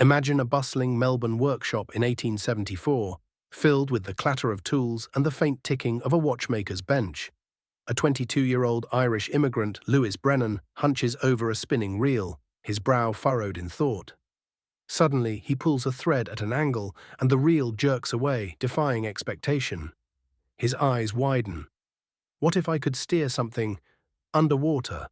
Imagine a bustling Melbourne workshop in 1874, filled with the clatter of tools and the faint ticking of a watchmaker's bench. A 22-year-old Irish immigrant, Louis Brennan, hunches over a spinning reel, his brow furrowed in thought. Suddenly, he pulls a thread at an angle, and the reel jerks away, defying expectation. His eyes widen. What if I could steer something underwater?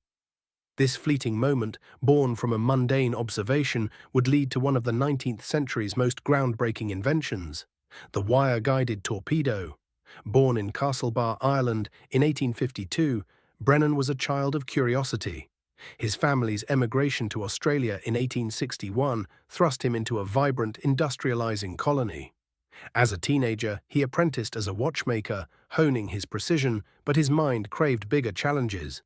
This fleeting moment, born from a mundane observation, would lead to one of the 19th century's most groundbreaking inventions, the wire-guided torpedo. Born in Castlebar, Ireland, in 1852, Brennan was a child of curiosity. His family's emigration to Australia in 1861 thrust him into a vibrant, industrializing colony. As a teenager, he apprenticed as a watchmaker, honing his precision, but his mind craved bigger challenges.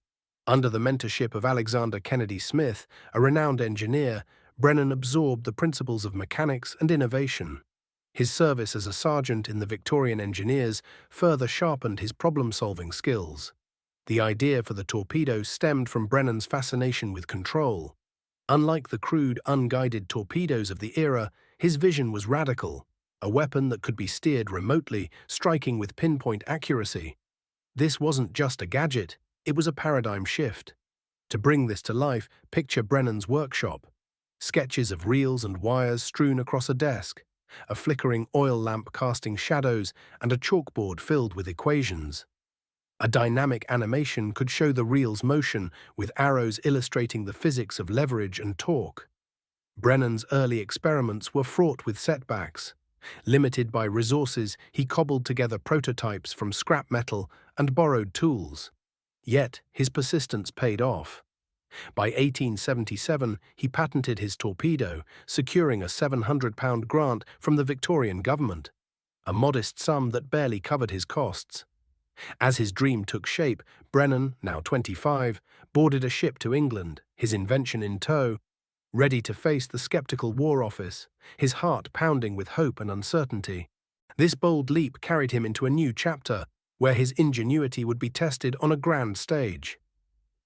Under the mentorship of Alexander Kennedy Smith, a renowned engineer, Brennan absorbed the principles of mechanics and innovation. His service as a sergeant in the Victorian Engineers further sharpened his problem-solving skills. The idea for the torpedo stemmed from Brennan's fascination with control. Unlike the crude, unguided torpedoes of the era, his vision was radical, a weapon that could be steered remotely, striking with pinpoint accuracy. This wasn't just a gadget, it was a paradigm shift. To bring this to life, picture Brennan's workshop. Sketches of reels and wires strewn across a desk, a flickering oil lamp casting shadows, and a chalkboard filled with equations. A dynamic animation could show the reel's motion, with arrows illustrating the physics of leverage and torque. Brennan's early experiments were fraught with setbacks. Limited by resources, he cobbled together prototypes from scrap metal and borrowed tools. Yet, his persistence paid off. By 1877, he patented his torpedo, securing a £700 grant from the Victorian government, a modest sum that barely covered his costs. As his dream took shape, Brennan, now 25, boarded a ship to England, his invention in tow, ready to face the skeptical War Office, his heart pounding with hope and uncertainty. This bold leap carried him into a new chapter, where his ingenuity would be tested on a grand stage.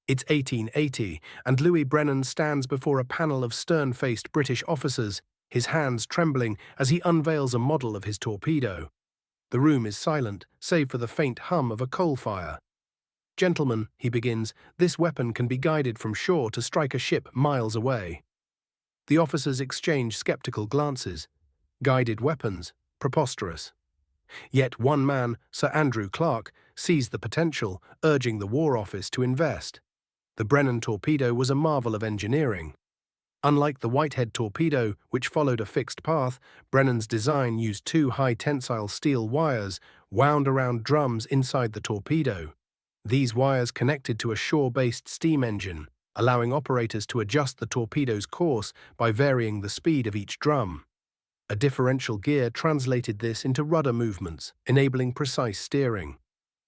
It's 1880, and Louis Brennan stands before a panel of stern-faced British officers, his hands trembling as he unveils a model of his torpedo. The room is silent, save for the faint hum of a coal fire. "Gentlemen," he begins, "this weapon can be guided from shore to strike a ship miles away." The officers exchange skeptical glances. Guided weapons? Preposterous. Yet one man, Sir Andrew Clark, sees the potential, urging the War Office to invest. The Brennan torpedo was a marvel of engineering. Unlike the Whitehead torpedo, which followed a fixed path, Brennan's design used two high-tensile steel wires wound around drums inside the torpedo. These wires connected to a shore-based steam engine, allowing operators to adjust the torpedo's course by varying the speed of each drum. A differential gear translated this into rudder movements, enabling precise steering.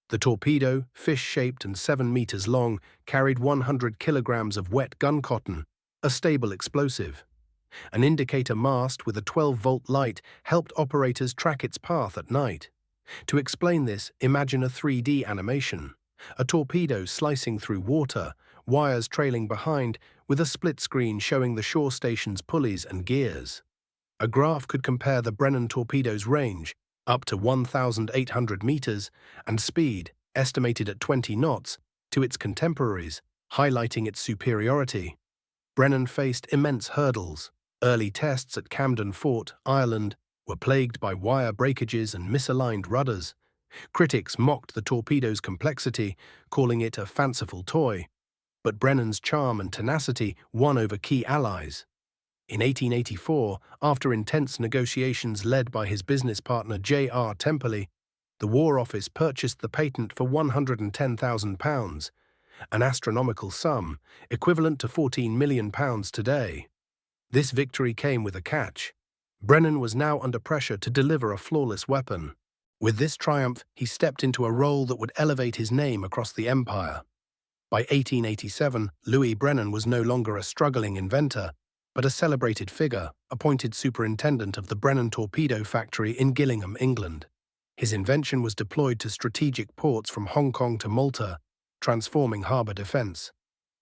The torpedo, fish-shaped and 7 meters long, carried 100 kilograms of wet gun cotton, a stable explosive. An indicator mast with a 12-volt light helped operators track its path at night. To explain this, imagine a 3D animation. A torpedo slicing through water, wires trailing behind, with a split screen showing the shore station's pulleys and gears. A graph could compare the Brennan torpedo's range, up to 1,800 meters, and speed, estimated at 20 knots, to its contemporaries, highlighting its superiority. Brennan faced immense hurdles. Early tests at Camden Fort, Ireland, were plagued by wire breakages and misaligned rudders. Critics mocked the torpedo's complexity, calling it a fanciful toy. But Brennan's charm and tenacity won over key allies. In 1884, after intense negotiations led by his business partner J.R. Temperley, the War Office purchased the patent for £110,000, an astronomical sum, equivalent to £14 million today. This victory came with a catch. Brennan was now under pressure to deliver a flawless weapon. With this triumph, he stepped into a role that would elevate his name across the empire. By 1887, Louis Brennan was no longer a struggling inventor, but a celebrated figure, appointed superintendent of the Brennan Torpedo Factory in Gillingham, England. His invention was deployed to strategic ports from Hong Kong to Malta, transforming harbour defence.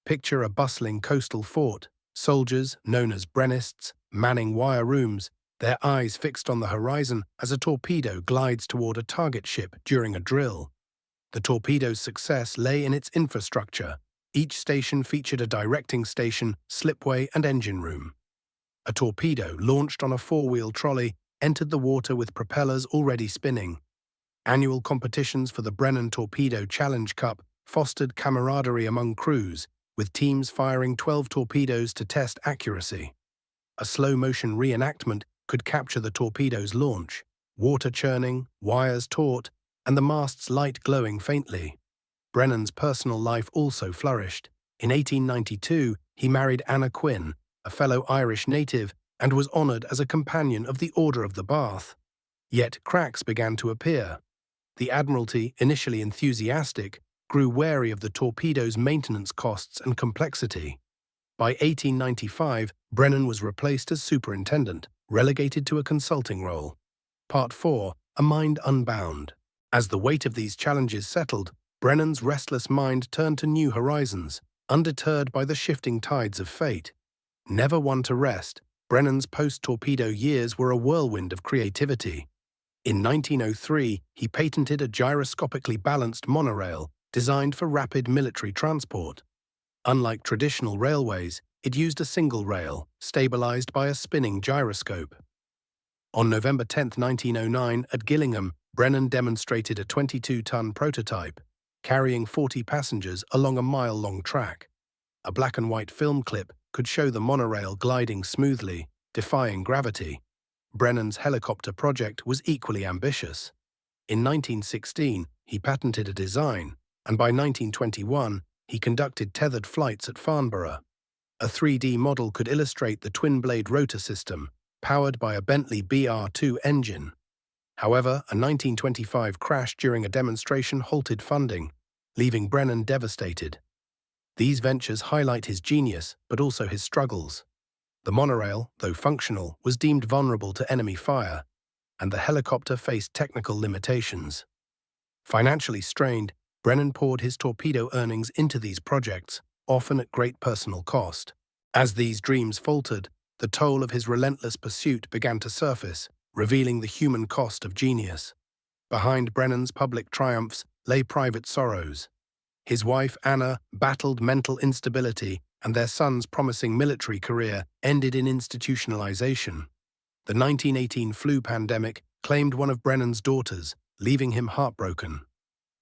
Picture a bustling coastal fort, Soldiers, known as Brennists, manning wire rooms, their eyes fixed on the horizon as a torpedo glides toward a target ship during a drill. The torpedo's success lay in its infrastructure. Each station featured a directing station, slipway, and engine room. A torpedo, launched on a four-wheel trolley, entered the water with propellers already spinning. Annual competitions for the Brennan Torpedo Challenge Cup fostered camaraderie among crews, with teams firing 12 torpedoes to test accuracy. A slow-motion reenactment could capture the torpedo's launch, water churning, wires taut, and the mast's light glowing faintly. Brennan's personal life also flourished. In 1892, he married Anna Quinn, a fellow Irish native, and was honoured as a companion of the Order of the Bath. Yet cracks began to appear. The Admiralty, initially enthusiastic, grew wary of the torpedo's maintenance costs and complexity. By 1895, Brennan was replaced as superintendent, relegated to a consulting role. Part 4. A Mind Unbound. As the weight of these challenges settled, Brennan's restless mind turned to new horizons, undeterred by the shifting tides of fate. Never one to rest, Brennan's post-torpedo years were a whirlwind of creativity. In 1903, he patented a gyroscopically balanced monorail designed for rapid military transport. Unlike traditional railways, it used a single rail, stabilized by a spinning gyroscope. On November 10, 1909, at Gillingham, Brennan demonstrated a 22-ton prototype, carrying 40 passengers along a mile-long track. A black-and-white film clip could show the monorail gliding smoothly, defying gravity. Brennan's helicopter project was equally ambitious. In 1916, he patented a design, and by 1921, he conducted tethered flights at Farnborough. A 3D model could illustrate the twin-blade rotor system, powered by a Bentley BR2 engine. However, a 1925 crash during a demonstration halted funding, leaving Brennan devastated. These ventures highlight his genius, but also his struggles. The monorail, though functional, was deemed vulnerable to enemy fire, and the helicopter faced technical limitations. Financially strained, Brennan poured his torpedo earnings into these projects, often at great personal cost. As these dreams faltered, the toll of his relentless pursuit began to surface, revealing the human cost of genius. Behind Brennan's public triumphs lay private sorrows. His wife, Anna, battled mental instability, and their son's promising military career ended in institutionalization. The 1918 flu pandemic claimed one of Brennan's daughters, leaving him heartbroken.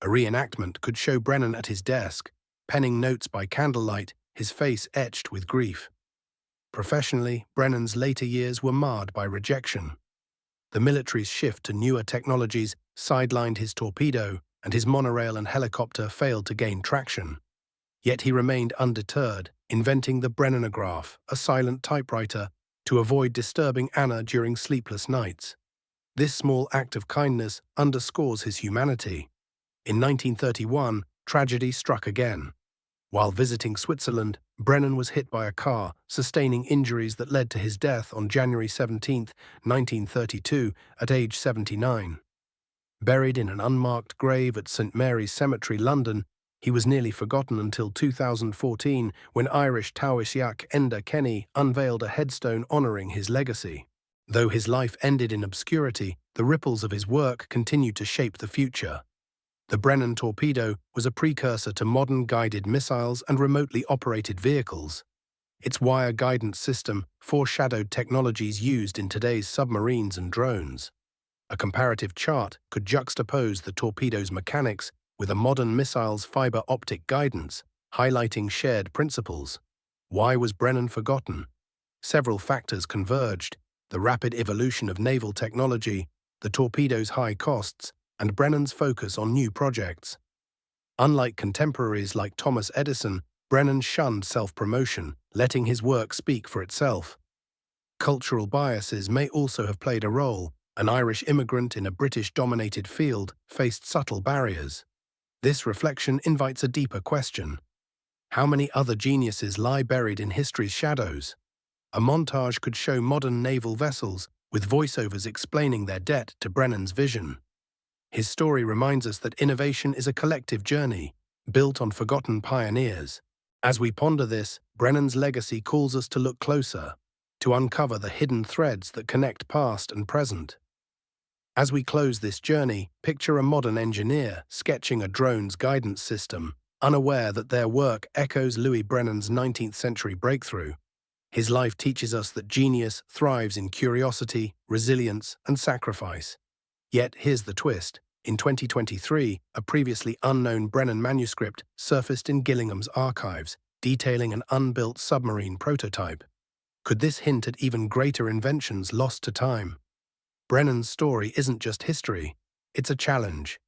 A reenactment could show Brennan at his desk, penning notes by candlelight, his face etched with grief. Professionally, Brennan's later years were marred by rejection. The military's shift to newer technologies sidelined his torpedo, and his monorail and helicopter failed to gain traction. Yet he remained undeterred, inventing the Brennanograph, a silent typewriter, to avoid disturbing Anna during sleepless nights. This small act of kindness underscores his humanity. In 1931, tragedy struck again. While visiting Switzerland, Brennan was hit by a car, sustaining injuries that led to his death on January 17, 1932, at age 79. Buried in an unmarked grave at St. Mary's Cemetery, London, he was nearly forgotten until 2014, when Irish Taoiseach Enda Kenny unveiled a headstone honoring his legacy. Though his life ended in obscurity, the ripples of his work continued to shape the future. The Brennan torpedo was a precursor to modern guided missiles and remotely operated vehicles. Its wire guidance system foreshadowed technologies used in today's submarines and drones. A comparative chart could juxtapose the torpedo's mechanics with a modern missile's fiber optic guidance, highlighting shared principles. Why was Brennan forgotten? Several factors converged: the rapid evolution of naval technology, the torpedo's high costs, and Brennan's focus on new projects. Unlike contemporaries like Thomas Edison, Brennan shunned self-promotion, letting his work speak for itself. Cultural biases may also have played a role. An Irish immigrant in a British-dominated field faced subtle barriers. This reflection invites a deeper question. How many other geniuses lie buried in history's shadows? A montage could show modern naval vessels, with voiceovers explaining their debt to Brennan's vision. His story reminds us that innovation is a collective journey, built on forgotten pioneers. As we ponder this, Brennan's legacy calls us to look closer, to uncover the hidden threads that connect past and present. As we close this journey, picture a modern engineer sketching a drone's guidance system, unaware that their work echoes Louis Brennan's 19th century breakthrough. His life teaches us that genius thrives in curiosity, resilience, and sacrifice. Yet here's the twist. In 2023, a previously unknown Brennan manuscript surfaced in Gillingham's archives, detailing an unbuilt submarine prototype. Could this hint at even greater inventions lost to time? Brennan's story isn't just history, it's a challenge.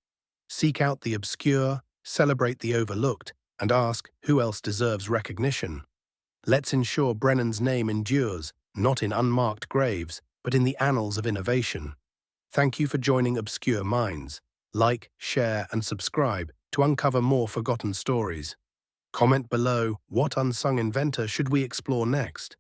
Seek out the obscure, celebrate the overlooked, and ask who else deserves recognition. Let's ensure Brennan's name endures, not in unmarked graves, but in the annals of innovation. Thank you for joining Obscure Minds. Like, share, and subscribe to uncover more forgotten stories. Comment below, what unsung inventor should we explore next?